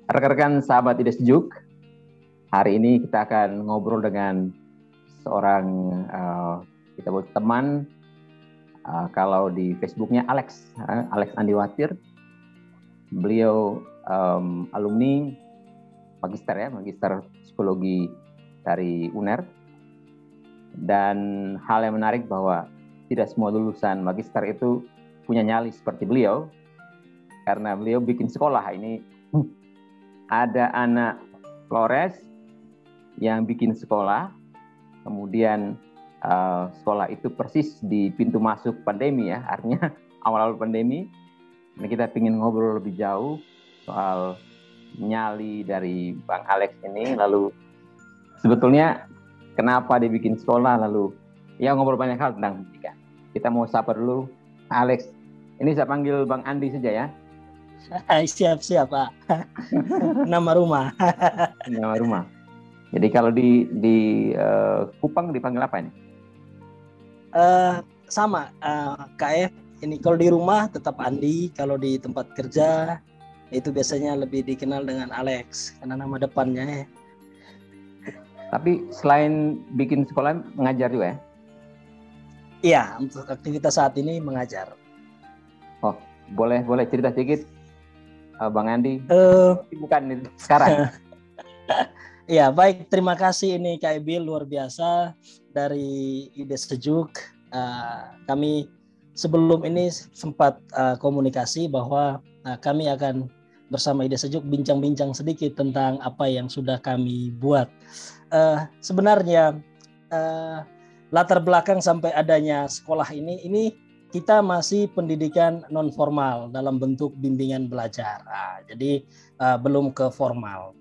Rekan-rekan sahabat Ide Sejuk, hari ini kita akan ngobrol dengan seorang kita buat teman, kalau di Facebooknya Alex Andi Watir. Beliau alumni magister psikologi dari UNER. Dan hal yang menarik bahwa tidak semua lulusan magister itu punya nyali seperti beliau, karena beliau bikin sekolah. Ini ada anak Flores yang bikin sekolah, kemudian sekolah itu persis di pintu masuk pandemi ya, artinya awal-awal pandemi. Nah, kita ingin ngobrol lebih jauh soal nyali dari Bang Alex ini, lalu sebetulnya kenapa dia bikin sekolah, lalu ya ngobrol banyak hal tentang pendidikan. Kita mau sapa dulu Alex. Ini saya panggil Bang Andi saja ya. Siap Pak. Nama rumah. Nama rumah. Jadi kalau di Kupang dipanggil apa ini? Sama KF. Ini kalau di rumah tetap Andi, kalau di tempat kerja itu biasanya lebih dikenal dengan Alex karena nama depannya. Tapi selain bikin sekolah, mengajar juga ya? Iya, untuk aktivitas saat ini mengajar. Oh, boleh cerita sedikit, Bang Andi? Bukan sekarang. Ya, baik. Terima kasih ini Kak Ebil, luar biasa dari Ide Sejuk. Kami sebelum ini sempat komunikasi bahwa kami akan bersama Ide Sejuk bincang-bincang sedikit tentang apa yang sudah kami buat. Sebenarnya latar belakang sampai adanya sekolah ini kita masih pendidikan non formal dalam bentuk bimbingan belajar. Jadi belum ke formal.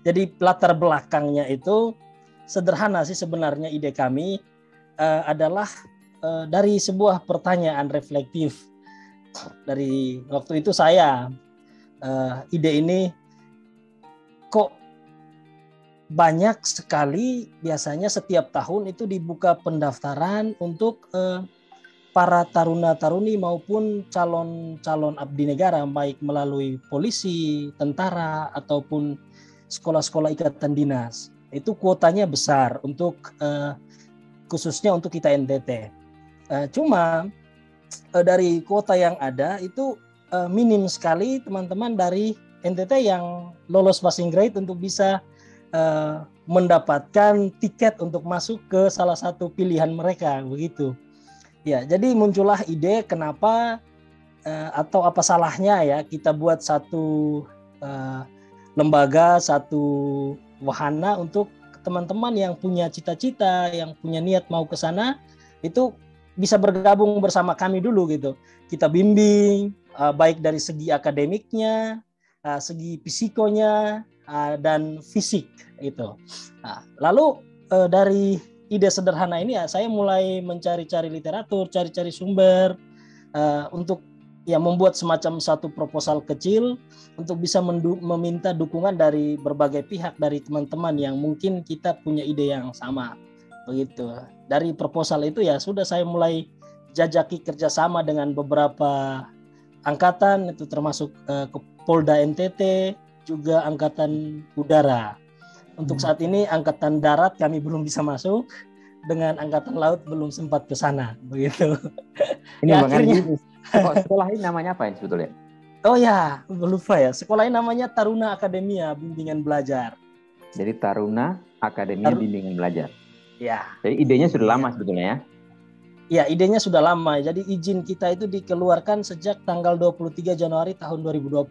Jadi latar belakangnya itu sederhana sih sebenarnya. Ide kami adalah dari sebuah pertanyaan reflektif. Dari waktu itu saya ide ini kok banyak sekali, biasanya setiap tahun itu dibuka pendaftaran untuk para taruna-taruni maupun calon-calon abdi negara, baik melalui polisi, tentara, ataupun sekolah-sekolah ikatan dinas. Itu kuotanya besar untuk khususnya untuk kita NTT. Cuma dari kuota yang ada itu minim sekali teman-teman dari NTT yang lolos passing grade untuk bisa mendapatkan tiket untuk masuk ke salah satu pilihan mereka, begitu. Ya, jadi muncullah ide kenapa atau apa salahnya ya kita buat satu lembaga, satu wahana untuk teman-teman yang punya cita-cita, yang punya niat mau ke sana, itu bisa bergabung bersama kami dulu gitu. Kita bimbing baik dari segi akademiknya, segi psikonya, dan fisik gitu. Lalu dari ide sederhana ini ya saya mulai mencari-cari literatur, cari-cari sumber untuk ya membuat semacam satu proposal kecil untuk bisa meminta dukungan dari berbagai pihak, dari teman-teman yang mungkin kita punya ide yang sama begitu. Dari proposal itu ya sudah saya mulai jajaki kerjasama dengan beberapa angkatan, itu termasuk Polda NTT, juga Angkatan Udara. Untuk saat ini Angkatan Darat kami belum bisa masuk, dengan Angkatan Laut belum sempat ke sana, begitu. Ini ya, akhirnya sekolah ini namanya apa ya sebetulnya? Oh ya, lupa ya. Sekolah ini namanya Taruna Akademia Bimbingan Belajar. Jadi Taruna Akademia Bimbingan Belajar. Ya. Jadi idenya sudah lama sebetulnya ya? Ya, idenya sudah lama. Jadi izin kita itu dikeluarkan sejak tanggal 23 Januari tahun 2020.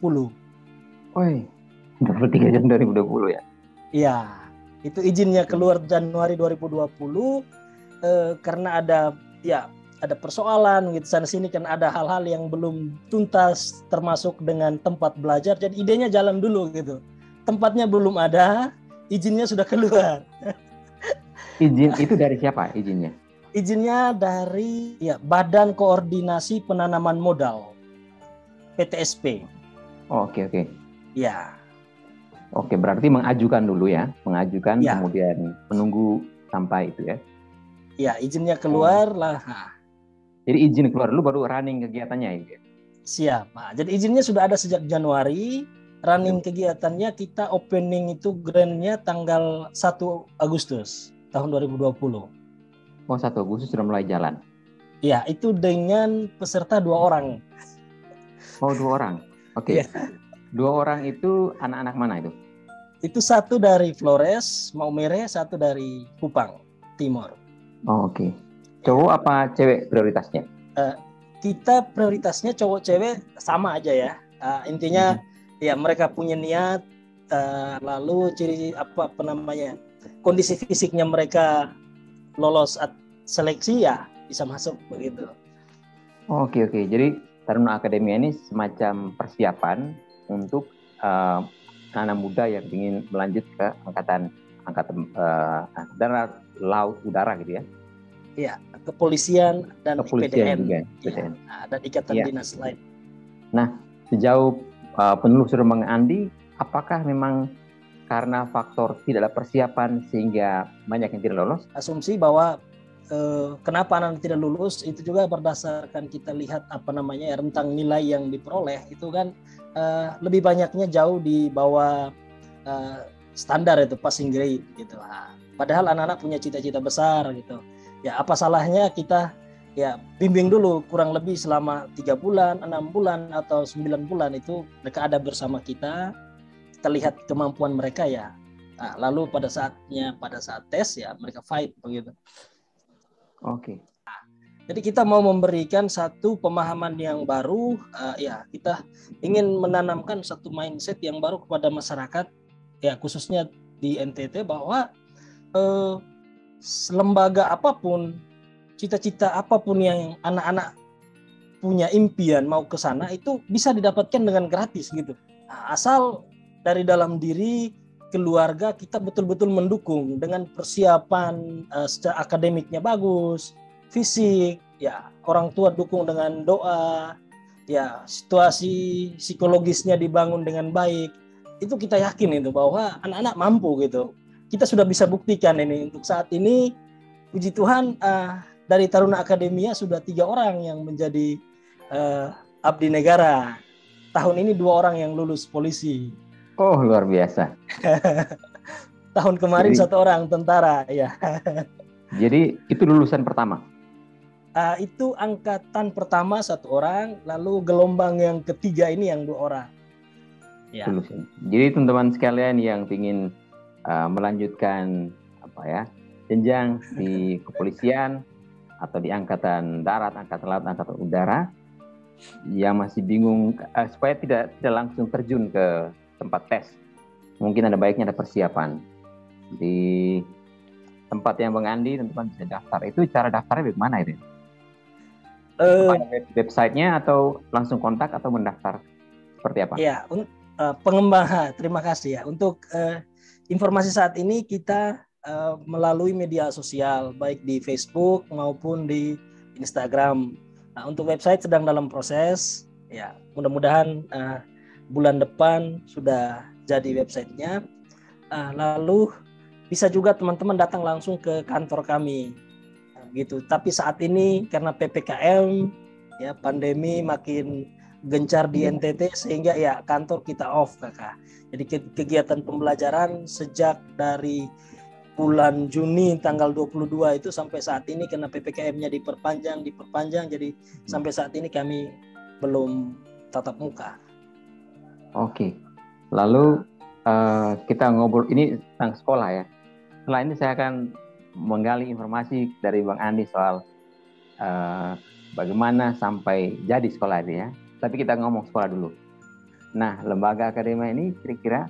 Woi, 23 Januari 2020 ya? Iya, itu izinnya keluar Januari 2020 karena ada persoalan gitu sana sini, kan ada hal-hal yang belum tuntas termasuk dengan tempat belajar. Jadi idenya jalan dulu gitu. Tempatnya belum ada, izinnya sudah keluar. Izin itu dari siapa izinnya? Izinnya dari Badan Koordinasi Penanaman Modal, PTSP. Oh, oke. Ya. Oke, berarti mengajukan dulu ya, kemudian menunggu sampai itu ya. Ya, izinnya keluar lah. Jadi izin keluar dulu baru running kegiatannya ya. Siap. Nah, jadi izinnya sudah ada sejak Januari, running kegiatannya kita opening itu grandnya tanggal 1 Agustus tahun 2020. Oh, 1 Agustus sudah mulai jalan. Ya, itu dengan peserta 2 orang. Oh, 2 orang. Oke. Ya. 2 orang itu anak-anak mana itu? Itu 1 dari Flores, Maumere, 1 dari Kupang Timur. Oh, oke. Cowok apa cewek prioritasnya? Kita prioritasnya cowok cewek sama aja ya. Intinya ya mereka punya niat, lalu ciri apa namanya, kondisi fisiknya mereka lolos seleksi ya bisa masuk begitu. Oh, oke. Jadi Taruna Akademia ini semacam persiapan untuk anak muda yang ingin melanjut ke angkatan darat, laut, udara gitu ya. Iya, kepolisian dan kepolisian PDN, juga, PDN. Ya, dan ikatan dinas lain. Nah, sejauh penelusur Bang Andi, apakah memang karena faktor tidak ada persiapan sehingga banyak yang tidak lolos? Asumsi bahwa kenapa anak tidak lulus itu juga berdasarkan kita lihat rentang nilai yang diperoleh itu kan lebih banyaknya jauh di bawah standar itu passing grade gitu. Padahal anak-anak punya cita-cita besar gitu. Ya apa salahnya kita ya bimbing dulu kurang lebih selama 3 bulan, 6 bulan atau 9 bulan itu mereka ada bersama kita lihat kemampuan mereka ya. Nah, lalu pada saat tes ya mereka fight begitu. Oke. Jadi kita mau memberikan satu pemahaman yang baru, ya kita ingin menanamkan satu mindset yang baru kepada masyarakat, ya khususnya di NTT bahwa lembaga apapun, cita-cita apapun yang anak-anak punya impian mau ke sana itu bisa didapatkan dengan gratis gitu. Nah, asal dari dalam diri keluarga kita betul-betul mendukung dengan persiapan secara akademiknya bagus, fisik, ya orang tua dukung dengan doa, ya situasi psikologisnya dibangun dengan baik. Itu kita yakin itu bahwa anak-anak mampu gitu. Kita sudah bisa buktikan ini untuk saat ini, puji Tuhan dari Taruna Akademia sudah 3 orang yang menjadi abdi negara. Tahun ini 2 orang yang lulus polisi. Oh, luar biasa. Tahun kemarin jadi, 1 orang tentara ya. Jadi itu lulusan pertama? Itu angkatan pertama 1 orang, lalu gelombang yang ketiga ini yang 2 orang. Ya. Lulusan. Jadi teman-teman sekalian yang ingin melanjutkan jenjang di kepolisian atau di angkatan darat, angkatan laut, angkatan udara, yang masih bingung supaya tidak langsung terjun ke tempat tes, mungkin ada baiknya ada persiapan di tempat yang Bang Andi, teman-teman bisa daftar. Itu cara daftarnya bagaimana itu? Websitenya atau langsung kontak atau mendaftar seperti apa? Ya, pengembang, terima kasih ya. Untuk informasi saat ini kita melalui media sosial baik di Facebook maupun di Instagram. Nah, untuk website sedang dalam proses. Ya, mudah-mudahan bulan depan sudah jadi websitenya. Lalu bisa juga teman-teman datang langsung ke kantor kami, gitu. Tapi saat ini karena PPKM, ya pandemi makin gencar di NTT sehingga ya kantor kita off kakak. Jadi kegiatan pembelajaran sejak dari bulan Juni tanggal 22 itu sampai saat ini karena PPKM-nya diperpanjang jadi sampai saat ini kami belum tatap muka. Oke. Lalu kita ngobrol ini tentang sekolah ya. Setelah ini saya akan menggali informasi dari Bang Andi soal bagaimana sampai jadi sekolah ini ya. Tapi kita ngomong sekolah dulu. Nah, lembaga akademia ini kira-kira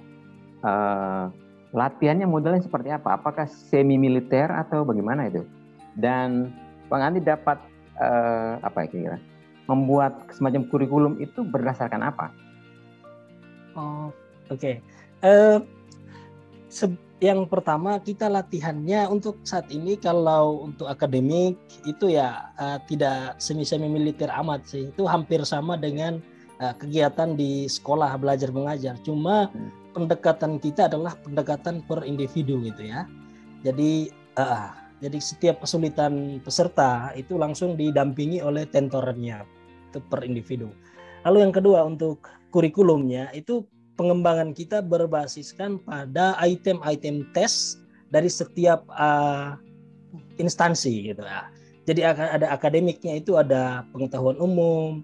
latihannya modelnya seperti apa? Apakah semi militer atau bagaimana itu? Dan Bang Andi dapat kira-kira membuat semacam kurikulum itu berdasarkan apa? Oh, oke. Yang pertama kita latihannya untuk saat ini kalau untuk akademik itu ya tidak semi militer amat sih. Itu hampir sama dengan kegiatan di sekolah belajar mengajar. Cuma pendekatan kita adalah pendekatan per individu gitu ya. Jadi setiap kesulitan peserta itu langsung didampingi oleh tentornya itu per individu. Lalu yang kedua untuk kurikulumnya itu pengembangan kita berbasiskan pada item-item tes dari setiap instansi gitu ya. Jadi akan ada akademiknya, itu ada pengetahuan umum,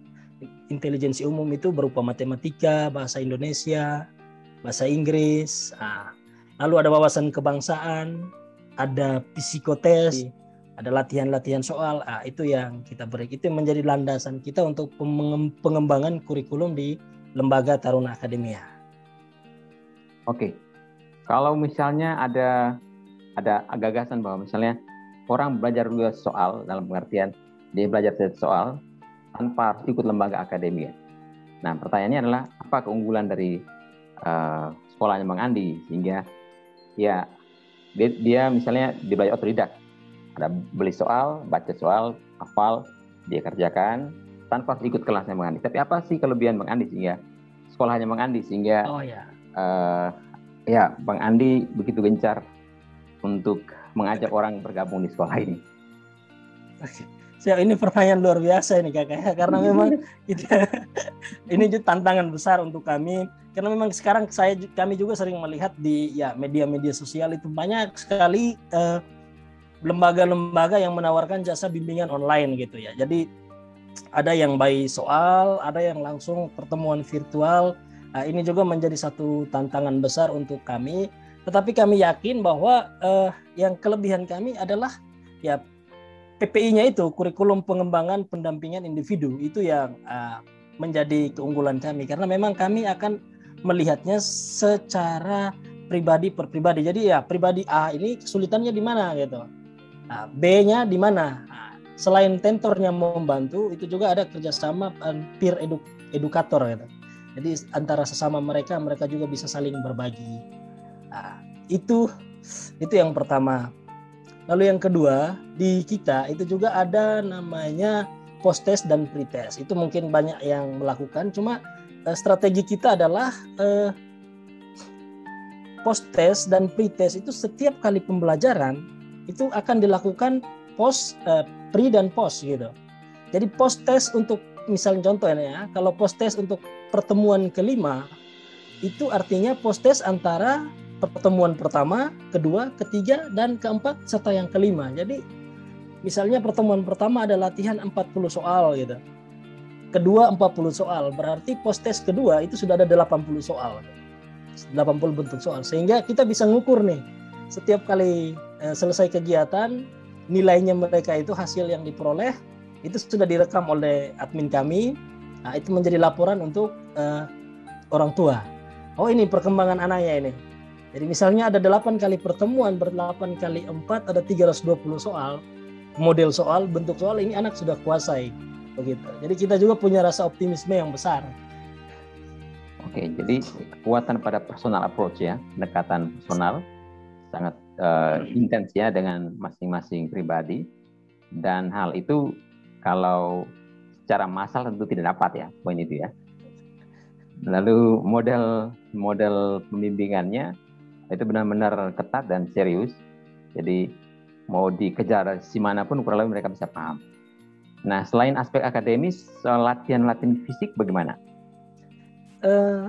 intelijensi umum itu berupa matematika, bahasa Indonesia, bahasa Inggris. Lalu ada wawasan kebangsaan, ada psikotes, ada latihan-latihan soal. Itu yang kita beri. Itu yang menjadi landasan kita untuk pengembangan kurikulum di Lembaga Taruna Akademia. Oke. Kalau misalnya ada gagasan bahwa misalnya orang belajar dua soal, dalam pengertian dia belajar satu soal tanpa harus ikut lembaga akademia. Nah, pertanyaannya adalah apa keunggulan dari sekolahnya Bang Andi sehingga ya dia misalnya dia belajar otodidak, ada beli soal, baca soal, hafal, dia kerjakan tanpa harus ikut kelasnya Bang Andi. Tapi apa sih kelebihan Bang Andi sehingga sekolahnya Bang Andi sehingga Bang Andi begitu gencar untuk mengajak orang bergabung di sekolah ini? Ini pertanyaan luar biasa ini kakak, karena memang ini tantangan besar untuk kami, karena memang sekarang kami juga sering melihat di media-media sosial itu banyak sekali lembaga-lembaga yang menawarkan jasa bimbingan online gitu ya. Jadi ada yang by soal, ada yang langsung pertemuan virtual. Ini juga menjadi satu tantangan besar untuk kami. Tetapi kami yakin bahwa yang kelebihan kami adalah PPI-nya itu, kurikulum pengembangan pendampingan individu, itu yang menjadi keunggulan kami. Karena memang kami akan melihatnya secara pribadi per pribadi. Jadi pribadi A ini kesulitannya di mana gitu. B-nya di mana. Selain tentornya membantu, itu juga ada kerjasama peer edukator gitu. Jadi antara sesama mereka juga bisa saling berbagi. Itu yang pertama. Lalu yang kedua, di kita itu juga ada namanya post test dan pre test. Itu mungkin banyak yang melakukan, cuma strategi kita adalah post test dan pre test itu setiap kali pembelajaran itu akan dilakukan pre dan post gitu. Jadi post test untuk misalnya contohnya kalau post test untuk pertemuan kelima itu artinya post test antara pertemuan pertama, kedua, ketiga, dan keempat, serta yang kelima. Jadi misalnya pertemuan pertama ada latihan 40 soal gitu. Kedua 40 soal, berarti post test kedua itu sudah ada 80 soal. 80 bentuk soal. Sehingga kita bisa ngukur nih, setiap kali selesai kegiatan, nilainya mereka itu hasil yang diperoleh, itu sudah direkam oleh admin kami. Itu menjadi laporan untuk orang tua. Oh ini perkembangan anaknya ini. Jadi misalnya ada 8 kali pertemuan, 8 kali 4 ada 320 soal, model soal, bentuk soal, ini anak sudah kuasai. Begitu. Jadi kita juga punya rasa optimisme yang besar. Oke, jadi kekuatan pada personal approach ya, pendekatan personal sangat intens ya dengan masing-masing pribadi, dan hal itu kalau secara massal tentu tidak dapat ya, poin itu ya. Lalu model pembimbingannya itu benar-benar ketat dan serius. Jadi mau dikejar si manapun kurang lebih mereka bisa paham. Nah, selain aspek akademis, soal latihan fisik bagaimana?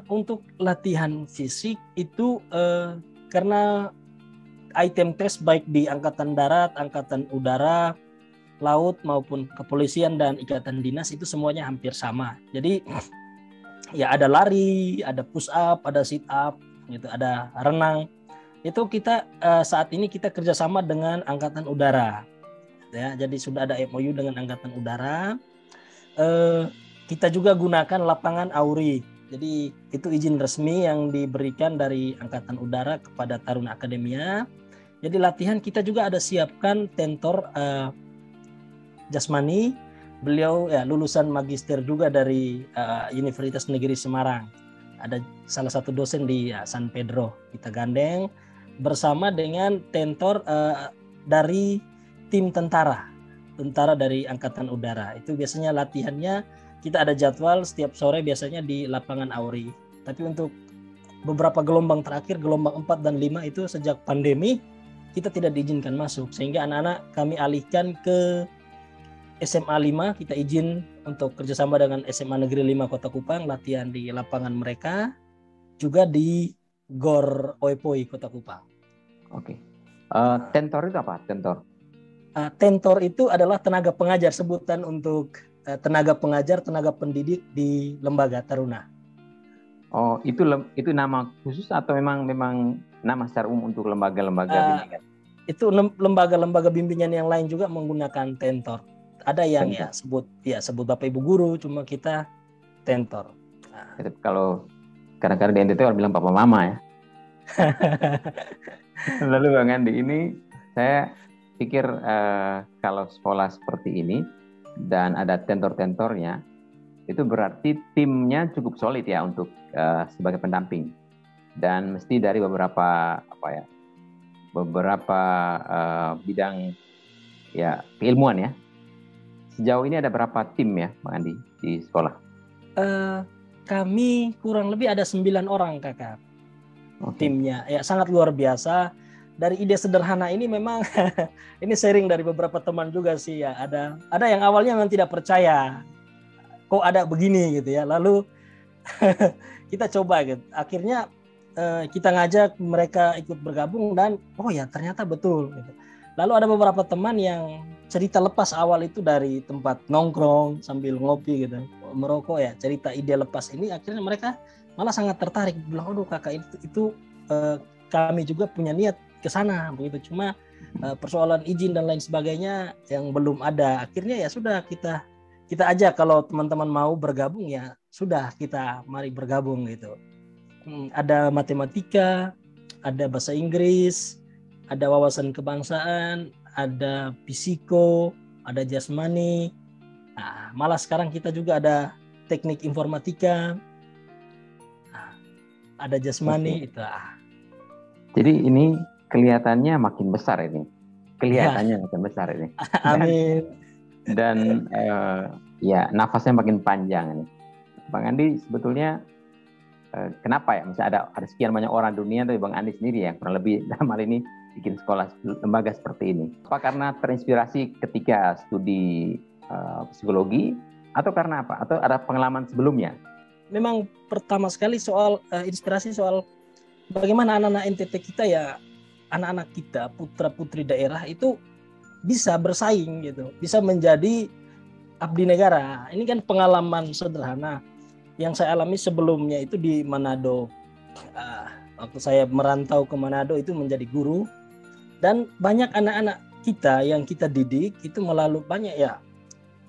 Untuk latihan fisik itu karena item tes baik di Angkatan Darat, Angkatan Udara, Laut maupun Kepolisian dan Ikatan Dinas itu semuanya hampir sama. Jadi ada lari, ada push up, ada sit up, gitu, ada renang. Itu kita saat ini kita kerjasama dengan Angkatan Udara. Ya, jadi sudah ada MOU dengan Angkatan Udara. Kita juga gunakan lapangan AURI. Jadi itu izin resmi yang diberikan dari Angkatan Udara kepada Taruna Akademia. Jadi latihan kita juga ada siapkan tentor jasmani. Beliau lulusan magister juga dari Universitas Negeri Semarang. Ada salah satu dosen di San Pedro. Kita gandeng bersama dengan tentor dari tim tentara dari Angkatan Udara. Itu biasanya latihannya kita ada jadwal setiap sore biasanya di lapangan AURI. Tapi untuk beberapa gelombang terakhir, gelombang 4 dan 5 itu sejak pandemi kita tidak diizinkan masuk. Sehingga anak-anak kami alihkan ke SMA 5, kita izin untuk kerjasama dengan SMA Negeri 5 Kota Kupang, latihan di lapangan mereka. juga di Gor Poipoi Kota Kupang. Oke. Tentor itu apa? Tentor? Tentor itu adalah tenaga pengajar, sebutan untuk tenaga pengajar, tenaga pendidik di lembaga taruna. Oh, itu nama khusus atau memang nama secara umum untuk lembaga-lembaga bimbingan? Itu lembaga-lembaga bimbingan yang lain juga menggunakan tentor. Ada yang tentor. sebut Bapak Ibu guru, cuma kita tentor. Kalau kadang-kadang di NTT orang bilang papa mama ya. Lalu Bang Andi, ini saya pikir kalau sekolah seperti ini dan ada tentor-tentornya, itu berarti timnya cukup solid ya untuk sebagai pendamping, dan mesti dari beberapa bidang ya keilmuan ya. Sejauh ini ada berapa tim ya Bang Andi di sekolah? Kami kurang lebih ada 9 orang kakak. Okay. Timnya ya sangat luar biasa. Dari ide sederhana ini memang ini sharing dari beberapa teman juga sih ya. Ada yang awalnya memang tidak percaya kok ada begini gitu ya. Lalu kita coba gitu. Akhirnya kita ngajak mereka ikut bergabung dan oh ya ternyata betul gitu. Lalu ada beberapa teman yang cerita lepas awal itu dari tempat nongkrong sambil ngopi gitu, merokok ya, cerita ide lepas ini akhirnya mereka malah sangat tertarik, bilang aduh kakak itu kami juga punya niat ke sana begitu, cuma persoalan izin dan lain sebagainya yang belum ada. Akhirnya ya sudah kita ajak, kalau teman-teman mau bergabung ya sudah kita mari bergabung gitu. Ada matematika, ada bahasa Inggris, ada wawasan kebangsaan, ada fisiko, ada jasmani. Nah, malah sekarang kita juga ada teknik informatika, ada jasmani. Itu. Jadi ini kelihatannya makin besar ini. Makin besar ini. Amin. Dan ya nafasnya makin panjang ini. Bang Andi sebetulnya kenapa ya? Misalnya ada sekian banyak orang dunia, tapi Bang Andi sendiri yang kurang lebih dalam hal ini bikin sekolah lembaga seperti ini. Apa karena terinspirasi ketika studi psikologi, atau karena apa? Atau ada pengalaman sebelumnya? Memang pertama sekali soal inspirasi soal bagaimana anak-anak NTT kita ya, anak-anak kita putra-putri daerah itu bisa bersaing gitu, bisa menjadi abdi negara. Ini kan pengalaman sederhana yang saya alami sebelumnya itu di Manado. Waktu saya merantau ke Manado itu menjadi guru, dan banyak anak-anak kita yang kita didik itu melalui banyak ya,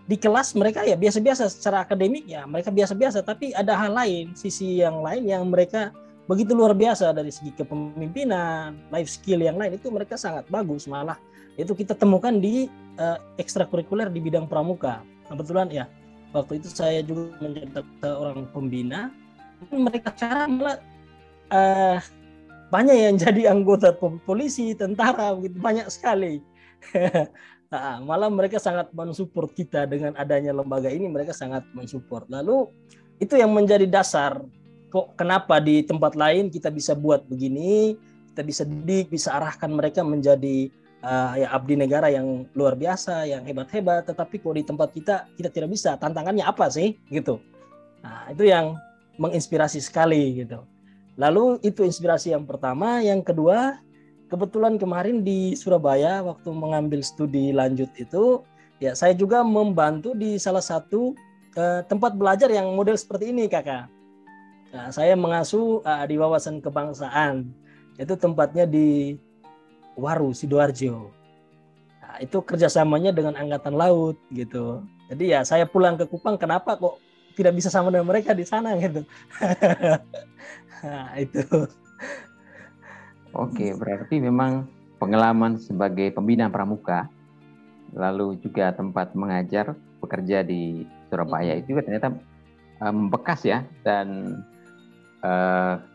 di kelas mereka ya biasa-biasa secara akademik ya mereka biasa-biasa, tapi ada hal lain, sisi yang lain yang mereka begitu luar biasa dari segi kepemimpinan, life skill yang lain itu mereka sangat bagus. Malah itu kita temukan di ekstrakurikuler di bidang pramuka. Kebetulan ya waktu itu saya juga menjadi seorang pembina, mereka sekarang malah banyak yang jadi anggota polisi, tentara, begitu banyak sekali. Malah mereka sangat mensupport kita dengan adanya lembaga ini, mereka sangat mensupport. Lalu itu yang menjadi dasar kok kenapa di tempat lain kita bisa buat begini, kita bisa didik, bisa arahkan mereka menjadi ya abdi negara yang luar biasa, yang hebat-hebat, tetapi kok di tempat kita tidak bisa. Tantangannya apa sih gitu. Nah, itu yang menginspirasi sekali gitu. Lalu itu inspirasi yang pertama. Yang kedua, kebetulan kemarin di Surabaya waktu mengambil studi lanjut itu, ya saya juga membantu di salah satu tempat belajar yang model seperti ini kakak. Nah, saya mengasuh di wawasan kebangsaan, itu tempatnya di Waru, Sidoarjo. Nah, itu kerjasamanya dengan Angkatan Laut gitu. Jadi ya saya pulang ke Kupang, kenapa kok tidak bisa sama dengan mereka di sana gitu. Nah, itu. Oke, berarti memang pengalaman sebagai pembina pramuka, lalu juga tempat mengajar, bekerja di Surabaya itu juga ternyata membekas ya. Dan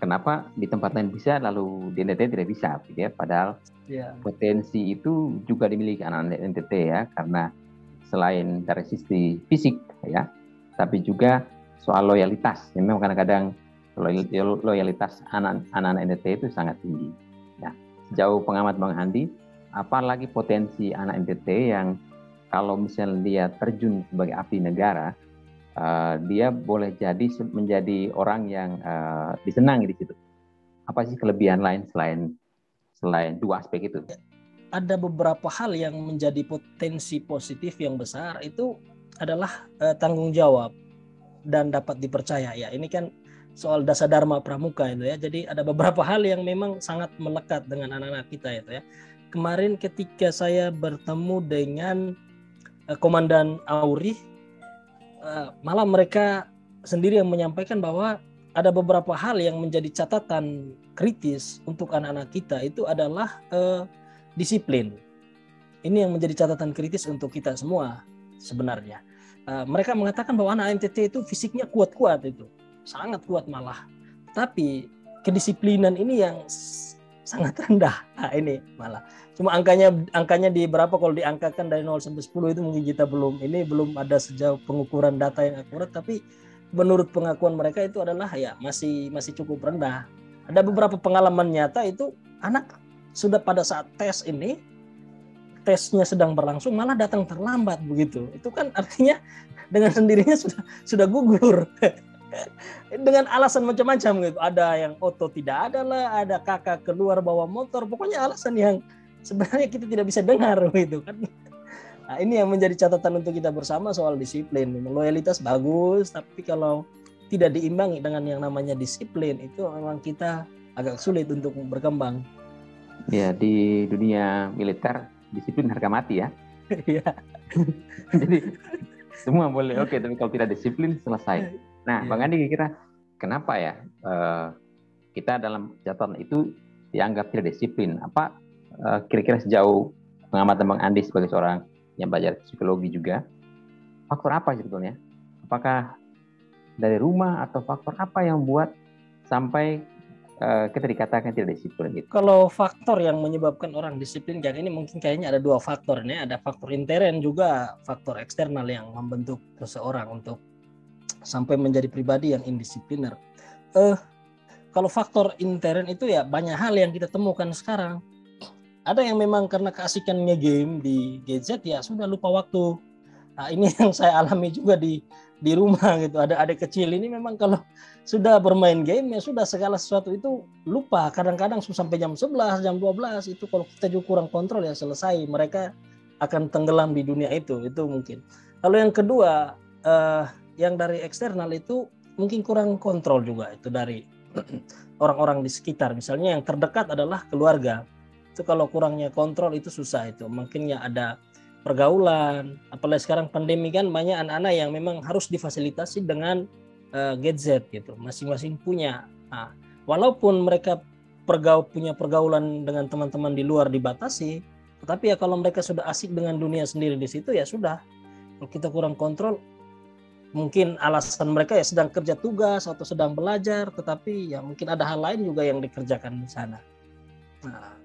kenapa di tempat lain bisa, lalu di NTT tidak bisa, gitu ya? Padahal potensi itu juga dimiliki anak-anak NTT ya, karena selain dari sisi fisik ya, tapi juga soal loyalitas. Memang kadang-kadang loyalitas anak-anak NTT itu sangat tinggi. Ya, sejauh pengamat Bang Andi, apalagi potensi anak NTT yang kalau misalnya dia terjun sebagai abdi negara, dia boleh jadi menjadi orang yang disenangi di situ. Apa sih kelebihan lain selain dua aspek itu? Ada beberapa hal yang menjadi potensi positif yang besar itu adalah tanggung jawab dan dapat dipercaya. Ya, ini kan soal dasar dharma pramuka itu ya. Jadi ada beberapa hal yang memang sangat melekat dengan anak-anak kita itu ya. Kemarin ketika saya bertemu dengan Komandan Auri, malah mereka sendiri yang menyampaikan bahwa ada beberapa hal yang menjadi catatan kritis untuk anak-anak kita itu adalah disiplin. Ini yang menjadi catatan kritis untuk kita semua sebenarnya. Mereka mengatakan bahwa anak NTT itu fisiknya kuat-kuat itu, sangat kuat malah. Tapi kedisiplinan ini yang sangat rendah. Nah, ini malah. Cuma angkanya di berapa, kalau diangkakan dari 0 sampai 10 itu mungkin kita belum ada sejauh pengukuran data yang akurat, tapi menurut pengakuan mereka itu adalah ya masih cukup rendah. Ada beberapa pengalaman nyata itu anak sudah pada saat tesnya sedang berlangsung malah datang terlambat begitu. Itu kan artinya dengan sendirinya sudah gugur. Dengan alasan macam-macam gitu. Ada yang oto tidak ada lah, ada kakak keluar bawa motor, pokoknya alasan yang sebenarnya kita tidak bisa dengar gitu kan. Nah, ini yang menjadi catatan untuk kita bersama soal disiplin. Loyalitas bagus, tapi kalau tidak diimbangi dengan yang namanya disiplin itu memang kita agak sulit untuk berkembang. Ya, di dunia militer disiplin harga mati ya. Iya. Jadi semua boleh oke, tapi kalau tidak disiplin selesai. Nah, Bang Andi kira kenapa ya kita dalam catatan itu dianggap tidak disiplin? Apa kira-kira sejauh pengamatan Bang Andi sebagai seorang yang belajar psikologi juga, faktor apa sebetulnya? Apakah dari rumah atau faktor apa yang membuat sampai kita dikatakan tidak disiplin gitu? Kalau faktor yang menyebabkan orang disiplin kayak ini mungkin kayaknya ada dua faktor nih, ada faktor intern juga faktor eksternal yang membentuk seseorang untuk sampai menjadi pribadi yang indisipliner. Kalau faktor intern itu ya banyak hal yang kita temukan sekarang. Ada yang memang karena keasikannya game di gadget ya sudah lupa waktu. Nah, ini yang saya alami juga di rumah gitu. Ada adik kecil ini memang kalau sudah bermain game ya sudah segala sesuatu itu lupa. Kadang-kadang sampai jam 11, jam 12 itu kalau kita juga kurang kontrol ya selesai. Mereka akan tenggelam di dunia itu mungkin. Lalu yang kedua, yang dari eksternal itu mungkin kurang kontrol juga itu dari orang-orang di sekitar. Misalnya yang terdekat adalah keluarga. Itu kalau kurangnya kontrol itu susah itu. Mungkin ya ada pergaulan, apalagi sekarang pandemi kan banyak anak-anak yang memang harus difasilitasi dengan gadget gitu. Masing-masing punya. Nah, walaupun mereka punya pergaulan dengan teman-teman di luar dibatasi, tetapi ya kalau mereka sudah asik dengan dunia sendiri di situ ya sudah. Kalau kita kurang kontrol, mungkin alasan mereka ya sedang kerja tugas atau sedang belajar, tetapi ya mungkin ada hal lain juga yang dikerjakan di sana. Nah.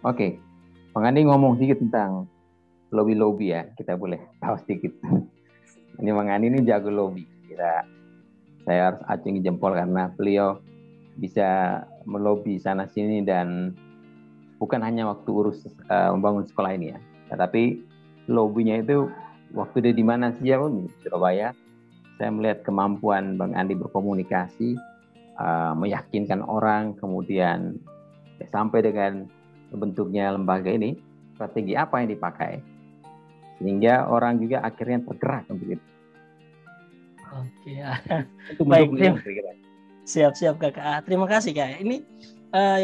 Oke, Bang Andi ngomong sedikit tentang lobby ya, kita boleh tahu sedikit. Ini Bang Andi ini jago lobby. Saya harus acungi jempol karena beliau bisa melobi sana sini dan bukan hanya waktu urus membangun sekolah ini ya, tetapi lobbynya itu waktu dia di mana saja pun, di Surabaya, saya melihat kemampuan Bang Andi berkomunikasi, meyakinkan orang, kemudian sampai dengan bentuknya lembaga ini, strategi apa yang dipakai, sehingga orang juga akhirnya tergerak untuk itu. Oke ya. Itu baik, siap Kakak. Terima kasih Kak. Ini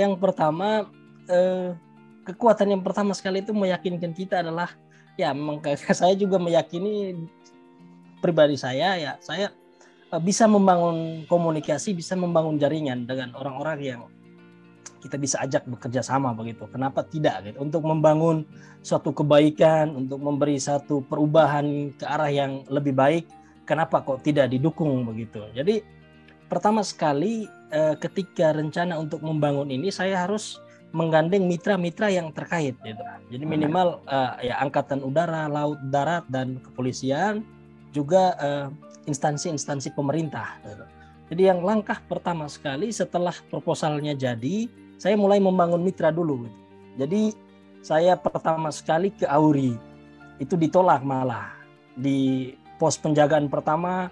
yang pertama, kekuatan yang pertama sekali itu meyakinkan kita adalah ya memang saya juga meyakini pribadi saya ya saya bisa membangun komunikasi, bisa membangun jaringan dengan orang-orang yang kita bisa ajak bekerja sama begitu. Kenapa tidak gitu? Untuk membangun suatu kebaikan, untuk memberi satu perubahan ke arah yang lebih baik, kenapa kok tidak didukung begitu? Jadi pertama sekali ketika rencana untuk membangun ini saya harus menggandeng mitra-mitra yang terkait gitu. Jadi minimal ya angkatan udara, laut, darat dan kepolisian, juga instansi-instansi pemerintah gitu. Jadi yang langkah pertama sekali setelah proposalnya jadi, saya mulai membangun mitra dulu gitu. Jadi saya pertama sekali ke Auri. Itu ditolak malah. pos penjagaan pertama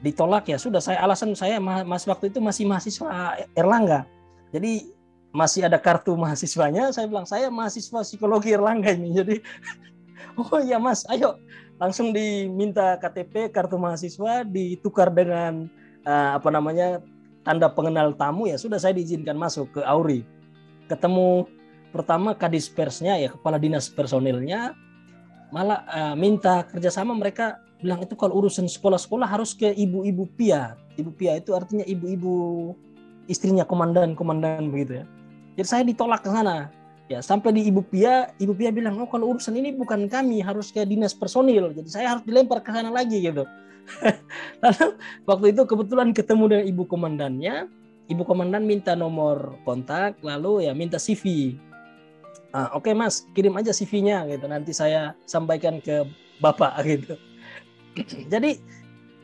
ditolak, ya sudah, saya alasan saya waktu itu masih mahasiswa Erlangga. Jadi masih ada kartu mahasiswanya, saya bilang saya mahasiswa psikologi Erlangga ini. Jadi oh iya Mas, ayo langsung diminta KTP, kartu mahasiswa, ditukar dengan tanda pengenal tamu, ya sudah saya diizinkan masuk ke Auri. Ketemu pertama Kadis Persnya, ya kepala dinas personilnya, malah minta kerjasama. Mereka bilang itu kalau urusan sekolah-sekolah harus ke ibu-ibu Pia. Ibu Pia itu artinya ibu-ibu istrinya komandan begitu ya. Jadi saya ditolak ke sana. Ya sampai di Ibu Pia bilang, oh kalau urusan ini bukan kami, harus ke dinas personil. Jadi saya harus dilempar ke sana lagi gitu. Lalu waktu itu kebetulan ketemu dengan ibu komandannya. Ibu komandan minta nomor kontak, lalu ya minta CV. Oke Mas, kirim aja CV-nya gitu. Nanti saya sampaikan ke Bapak gitu. Jadi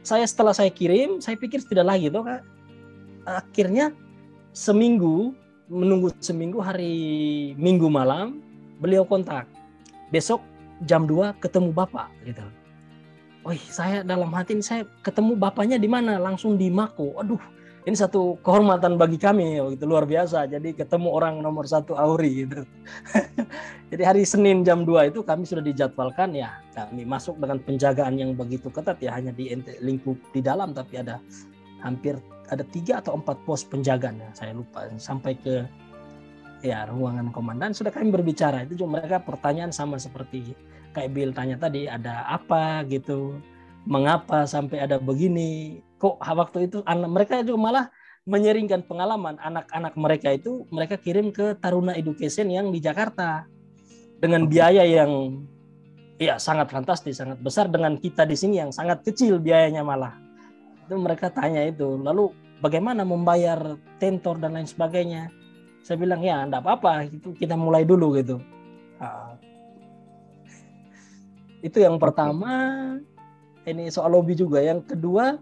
setelah saya kirim, saya pikir tidak lagi toh Kak. Akhirnya menunggu seminggu, hari Minggu malam beliau kontak. Besok jam 2 ketemu Bapak gitu. Wih, saya dalam hati ini, saya ketemu Bapaknya di mana? Langsung di Mako. Aduh, ini satu kehormatan bagi kami gitu, luar biasa. Jadi ketemu orang nomor 1 Auri gitu. Jadi hari Senin jam 2 itu kami sudah dijadwalkan, ya kami masuk dengan penjagaan yang begitu ketat, ya hanya di lingkup di dalam, tapi ada hampir 3 atau 4 pos penjagaan, ya saya lupa, sampai ke ya ruangan komandan. Sudah kami berbicara, itu juga mereka pertanyaan sama seperti kayak Bill tanya tadi, ada apa gitu, mengapa sampai ada begini, kok waktu itu mereka juga malah menyeringkan pengalaman anak-anak mereka itu, mereka kirim ke Taruna Education yang di Jakarta dengan biaya yang ya sangat fantastis, sangat besar, dengan kita di sini yang sangat kecil biayanya malah. Itu mereka tanya itu, lalu bagaimana membayar tentor dan lain sebagainya. Saya bilang ya enggak apa-apa, itu kita mulai dulu gitu. Itu yang pertama. Ini soal lobby juga. Yang kedua,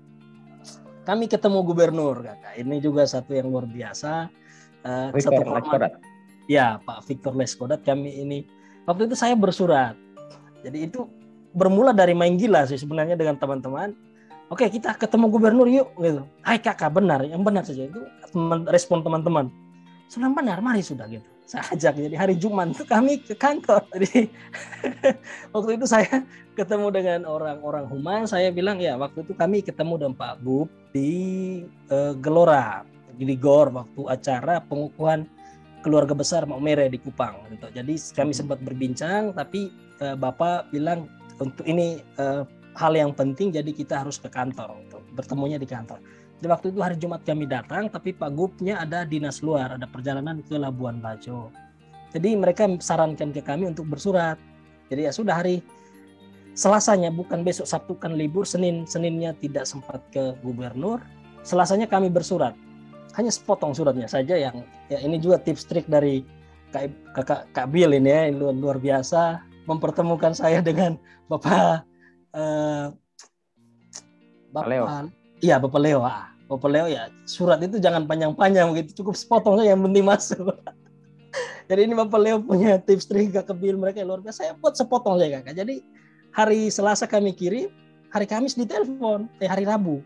kami ketemu gubernur, Kakak. Ini juga satu yang luar biasa. Victor Leskodat. Ya, Pak Victor Leskodat. Kami ini waktu itu saya bersurat. Jadi itu bermula dari main gila sih sebenarnya dengan teman-teman. Oke, kita ketemu gubernur yuk gitu. Hai Kakak, benar, yang benar saja itu respon teman-teman. Sudah benar, mari sudah gitu. Saya ajak, jadi hari Jumat itu kami ke kantor. Jadi waktu itu saya ketemu dengan orang-orang humas. Saya bilang ya waktu itu kami ketemu dengan Pak Gub di Gelora, di GOR, waktu acara pengukuhan keluarga besar Maumere di Kupang gitu. Jadi kami sempat berbincang, tapi Bapak bilang untuk ini hal yang penting, jadi kita harus ke kantor untuk bertemunya di kantor. Jadi waktu itu hari Jumat kami datang, tapi Pak Gubnya ada dinas luar, ada perjalanan ke Labuan Bajo. Jadi mereka sarankan ke kami untuk bersurat. Jadi ya sudah, hari Selasanya, bukan besok Sabtu kan libur, Seninnya tidak sempat ke gubernur, Selasanya kami bersurat. Hanya sepotong suratnya saja yang ya ini juga tips trik dari Kak Bill ini ya, luar biasa mempertemukan saya dengan Bapak Leo. Iya, Bapak Leo. Bapak Leo ya, surat itu jangan panjang-panjang begitu, cukup sepotong saja yang penting masuk. Jadi ini Bapak Leo punya tips trik Kak Bill, mereka luar biasa. Saya buat sepotong saja Kakak. Jadi hari Selasa kami kirim, hari Kamis ditelepon, hari Rabu.